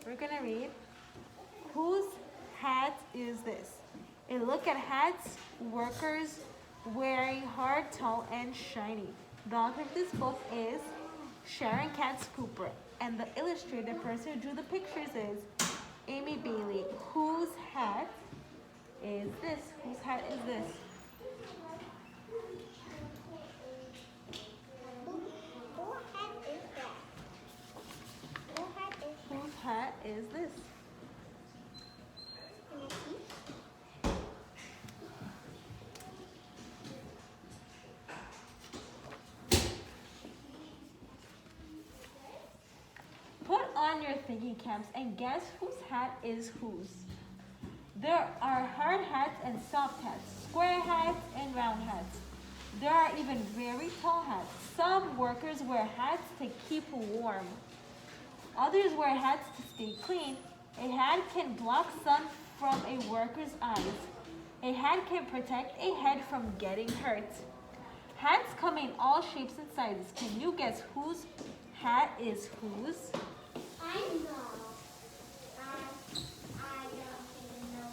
We're gonna read, whose hat is this? A look at hats, workers wearing hard, tall, and shiny. The author of this book is Sharon Katz Cooper, and the illustrator person who drew the pictures is Amy Bailey. Whose hat is this? Whose hat is this? Whose hat is this? Put on your thinking caps and guess whose hat is whose. There are hard hats and soft hats, square hats and round hats. There are even very tall hats. Some workers wear hats to keep warm. Others wear hats to stay clean. A hat can block sun from a worker's eyes. A hat can protect a head from getting hurt. Hats come in all shapes and sizes. Can you guess whose hat is whose? I know. I don't even know.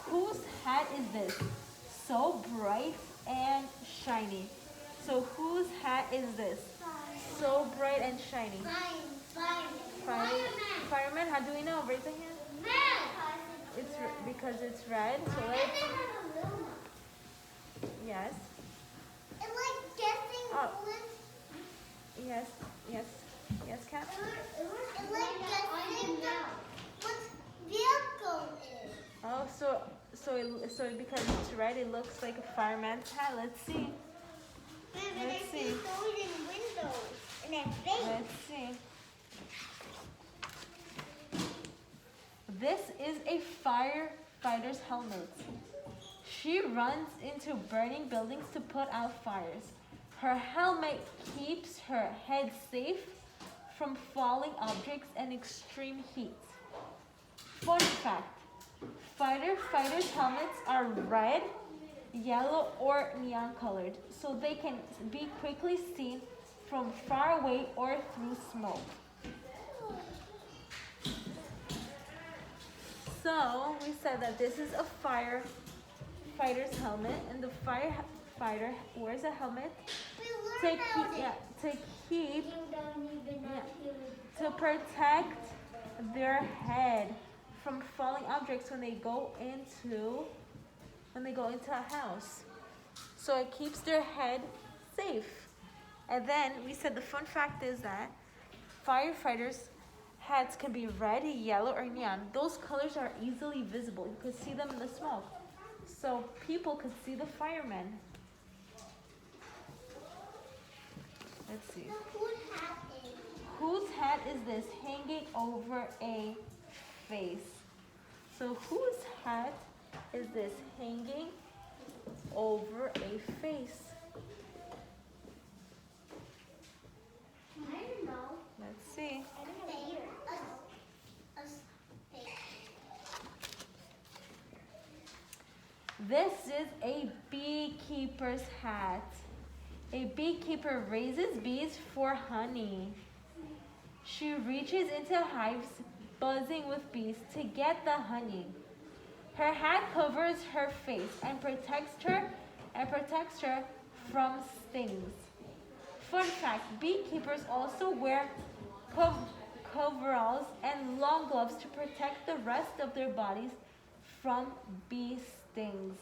Whose hat is this? So bright and shiny. So whose hat is this? So bright and shiny. Fireman, how do we know? Raise a hand. It's because it's red. So let's. Yes. It's like guessing Yes. Yes, Kat. It's like guessing what vehicle is. Oh, so because it's red, it looks like a fireman's hat. Let's see. Let's see. In windows and then face. Let's see. This is a firefighter's helmet. She runs into burning buildings to put out fires. Her helmet keeps her head safe from falling objects and extreme heat. Fun fact, firefighters' helmets are red, yellow, or neon colored, so they can be quickly seen from far away or through smoke. So we said that this is a firefighter's helmet, and the firefighter wears a helmet to protect their head from falling objects when they go into a house. So it keeps their head safe. And then we said the fun fact is that firefighters' hats can be red, yellow, or neon. Those colors are easily visible. You could see them in the smoke. So people could see the firemen. Let's see. Whose hat is this hanging over a face? So whose hat is this hanging over a face? I don't know. Let's see. This is a beekeeper's hat. A beekeeper raises bees for honey. She reaches into hives buzzing with bees to get the honey. Her hat covers her face and protects her from stings. Fun fact, beekeepers also wear coveralls and long gloves to protect the rest of their bodies from bee stings.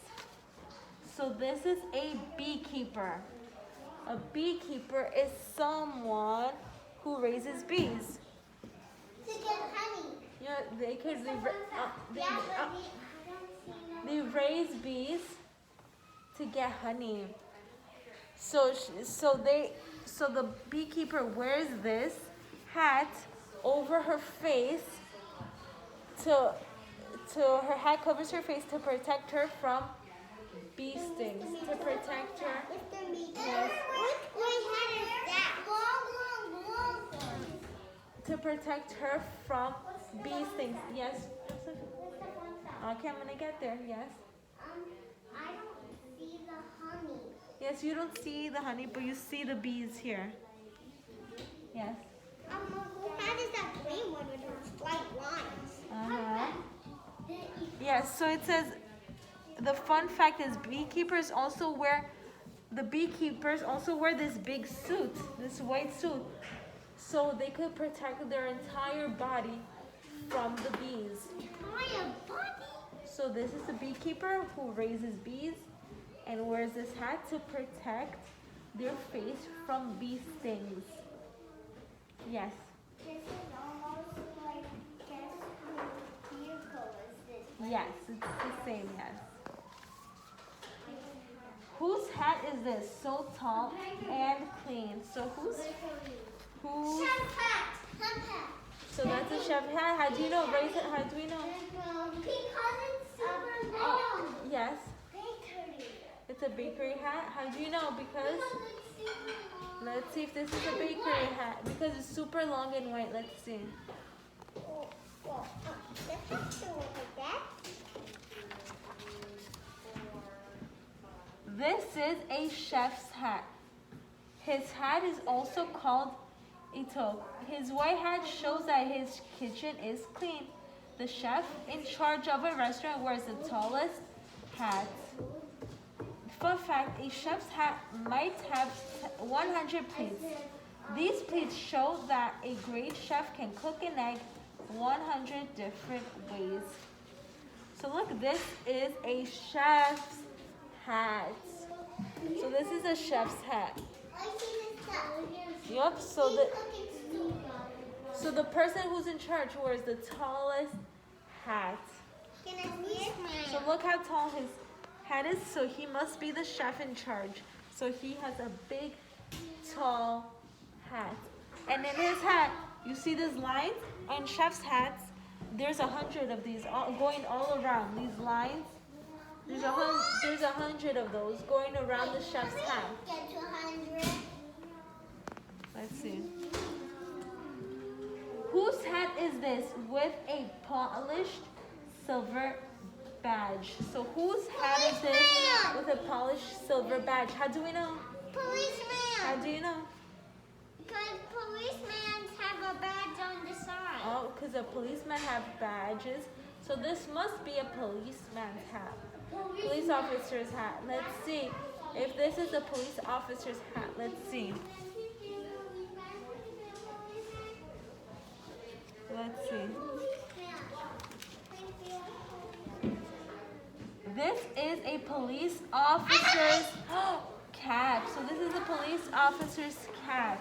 So this is a beekeeper. A beekeeper is someone who raises bees. To get honey. Yeah, they raise bees to get honey. So the beekeeper wears this hat over her face her hat covers her face to protect her from bee stings. To protect her. Yes. What hat is that? Long. To protect her from bee stings. Yes. Okay, I'm gonna get there. Yes. I Yes, you don't see the honey, but you see the bees here. Yes. Who hat is that green one with those white lines? Uh-huh. Yes, so it says, the fun fact is the beekeepers also wear this big suit, this white suit, so they could protect their entire body from the bees. Entire body? So this is a beekeeper who raises bees and wears this hat to protect their face from bee stings. Yes. This is almost like guess who vehicle is this? Yes, it's the same, yes. Whose hat is this? So tall and clean. So who's Chef hat. Chef hat. so that's a chef hat. How do you know? Raise it, how do we know? Because it's super long. Yes, Bakery. it's a bakery hat. How do you know? Because let's see if this is a bakery hat. Because it's super long and white. Let's see. The hat should look like that. This is a chef's hat. His hat is also called a toque. His white hat shows that his kitchen is clean. The chef in charge of a restaurant wears the tallest hat. Fun fact, a chef's hat might have 100 pleats. These pleats show that a great chef can cook an egg 100 different ways. So look, this is a chef's hat. So this is a chef's hat. I see this stuff. Yup, so the person who's in charge wears the tallest hat. Can I see it? So look how tall his hat is. So he must be the chef in charge. So he has a big, tall hat. And in his hat, you see these lines? On chef's hats, there's 100 of these going all around. These lines, there's 100 of those going around the chef's hat. Get to 100. Let's see. Whose hat is this with a polished silver badge? So whose hat is this with a polished silver badge? How do we know? How Policeman. do you know? Because policemen have a badge on the side. Oh, because the policemen have badges. So this must be a policeman's hat. Police officer's hat. Let's see if this is a police officer's hat. Let's see. Let's see. This is a police officer's cap. So this is a police officer's cap.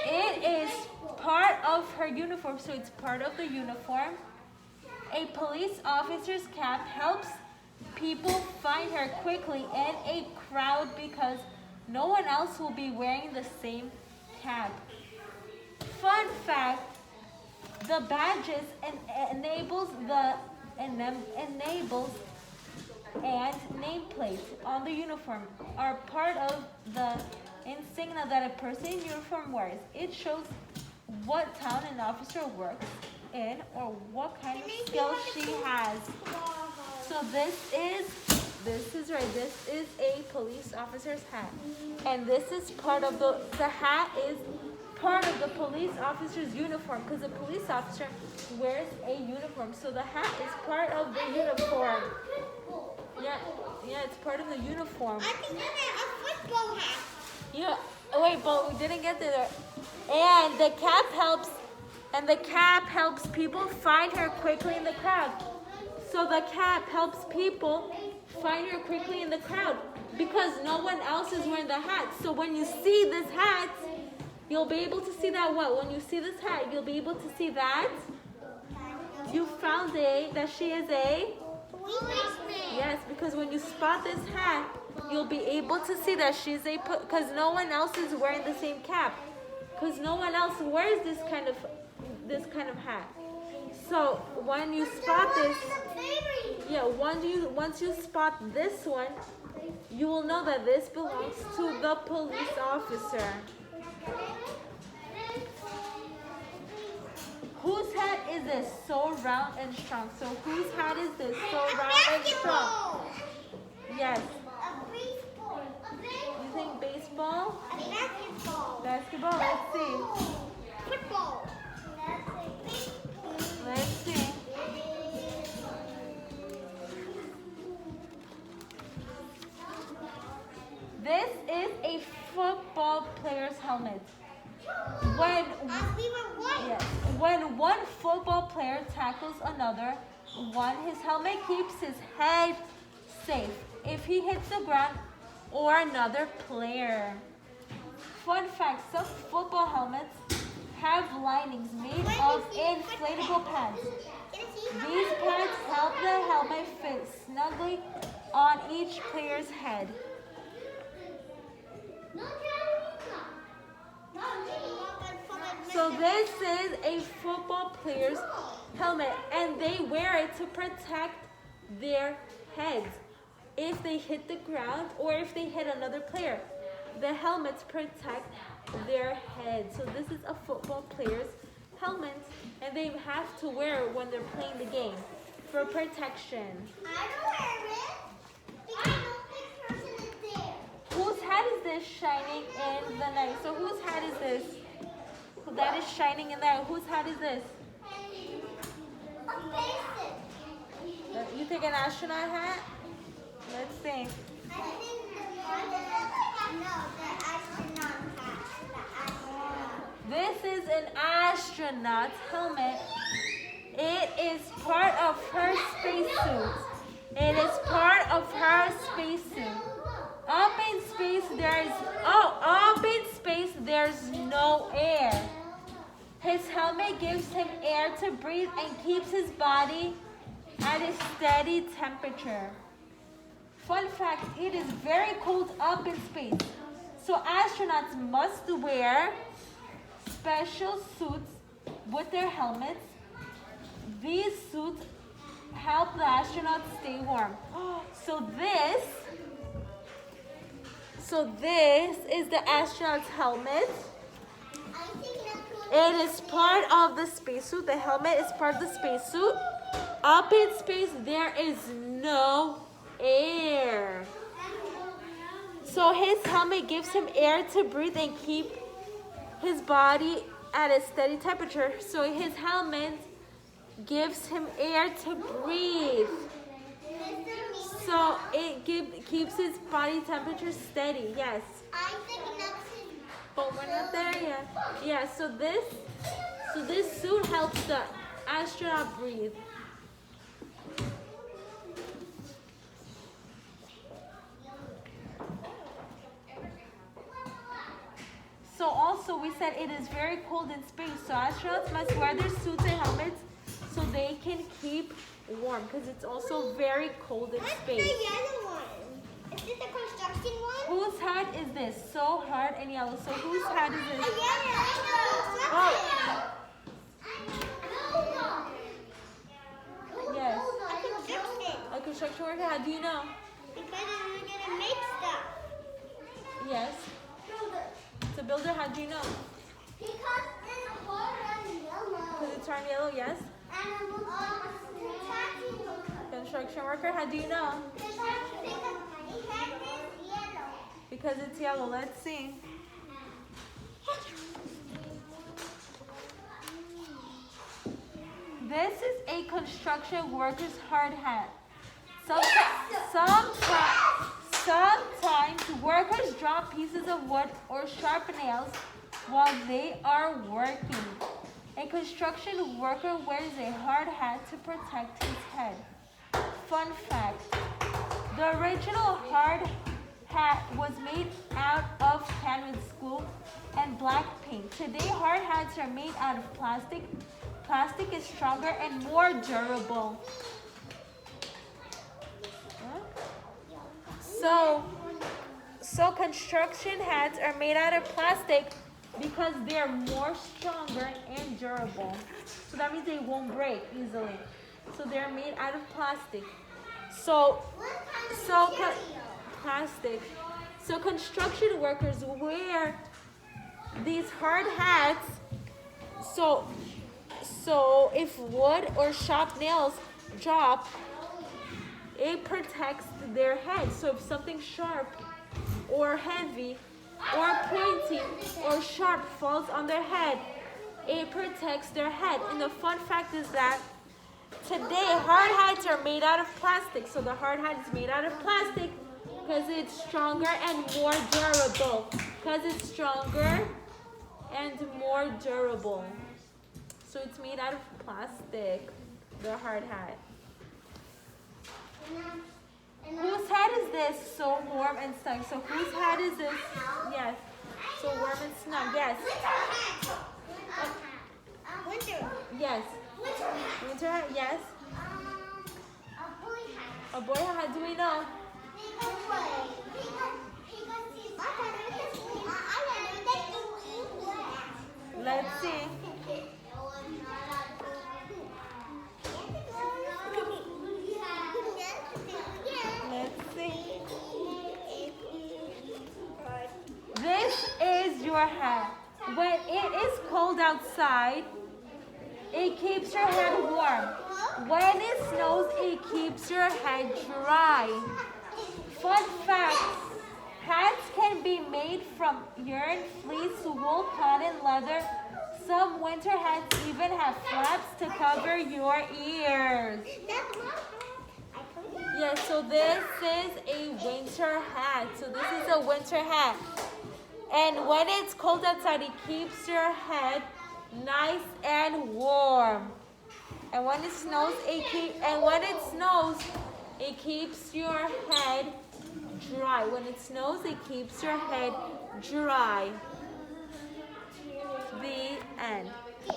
It is part of her uniform, so it's part of the uniform. A police officer's cap helps people find her quickly in a crowd because no one else will be wearing the same cap. Fun fact, the badges enables and nameplate on the uniform are part of the insignia that a person in uniform wears. It shows what town an officer works in or what kind of skill she has. So this is a police officer's hat. And this is part of the hat is part of the police officer's uniform because the police officer wears a uniform. So the hat is part of the uniform. Yeah, it's part of the uniform. I think that's a football hat. Yeah, wait, but we didn't get to there. And the cap helps people find her quickly in the crowd. So the cap helps people find her quickly in the crowd because no one else is wearing the hat. So when you see this hat, you'll be able to see that what? When you see this hat, you'll be able to see that you found that she is a Policeman. yes, because when you spot this hat, you'll be able to see that she's because no one else is wearing the same cap. Because no one else wears this kind of hat. So when you spot this, once you spot this one, you will know that this belongs to the police officer. Whose hat is this? So round and strong. So whose hat is this? So round and strong. Yes. A baseball. helmet. When yes, when one football player tackles another one, his helmet keeps his head safe if he hits the ground or another player. Fun fact, some football helmets have linings made of inflatable pads. These pads help the helmet fit snugly on each player's head. So this is a football player's helmet, and they wear it to protect their heads if they hit the ground or if they hit another player. The helmets protect their heads. So this is a football player's helmet, and they have to wear it when they're playing the game for protection. I don't wear it because no big person is there. Whose hat is this shining in the night? So whose hat is this? That is shining in there. Whose hat is this? A basic. You think an astronaut hat? Let's see. I think the astronaut hat. This is an astronaut's helmet. It is part of her spacesuit. It is part of her spacesuit. Up in space, there's no air. His helmet gives him air to breathe and keeps his body at a steady temperature. Fun fact, it is very cold up in space. So astronauts must wear special suits with their helmets. These suits help the astronauts stay warm. So this is the astronaut's helmet. It is part of the spacesuit. The helmet is part of the spacesuit. Up in space, there is no air. So his helmet gives him air to breathe and keep his body at a steady temperature. So his helmet gives him air to breathe. So it keeps his body temperature steady. Yes. But we're not there yet. Yeah, so this suit helps the astronaut breathe. So also we said it is very cold in space. So astronauts must wear their suits and helmets so they can keep warm because it's also very cold in space. What's the yellow one? Is this the construction one? Whose hat is this? So hard and yellow. So whose hat is this? Oh. Yes. A A construction worker. How do you know? Because we're gonna make stuff. Yes. It's a builder. How do you know? Because it's hard and yellow. Because it's hard and yellow. Yes. And it looks Construction worker. How do you know? Because it's yellow. Let's see. This is a construction worker's hard hat. Sometimes workers drop pieces of wood or sharp nails while they are working. A construction worker wears a hard hat to protect his head. Fun fact, the original hard hat was made out of canvas glue and black paint. Today, hard hats are made out of plastic. Plastic is stronger and more durable. So construction hats are made out of plastic because they're more stronger and durable. So that means they won't break easily. So they're made out of plastic. Plastic. So construction workers wear these hard hats. So if wood or sharp nails drop, it protects their head. So if something sharp or heavy or pointy or sharp falls on their head, it protects their head. And the fun fact is that today hard hats are made out of plastic. So the hard hat is made out of plastic because it's stronger and more durable. Because it's stronger and more durable. So it's made out of plastic, the hard hat. Whose hat is this? So warm and snug. So whose hat is this? Yes. So warm and snug. Yes. Winter. Yes. Winter hat. Yes. A boy hat. How do we know? Let's see. Let's see. This is your hat. When it is cold outside, it keeps your head warm. When it snows, it keeps your head dry. Fun fact, hats can be made from yarn, fleece, wool, cotton, leather. Some winter hats even have flaps to cover your ears. Yes, so this is a winter hat. So this is a winter hat. And when it's cold outside, it keeps your head nice and warm. And when it snows, it keeps your head dry. When it snows, it keeps your head dry. The end.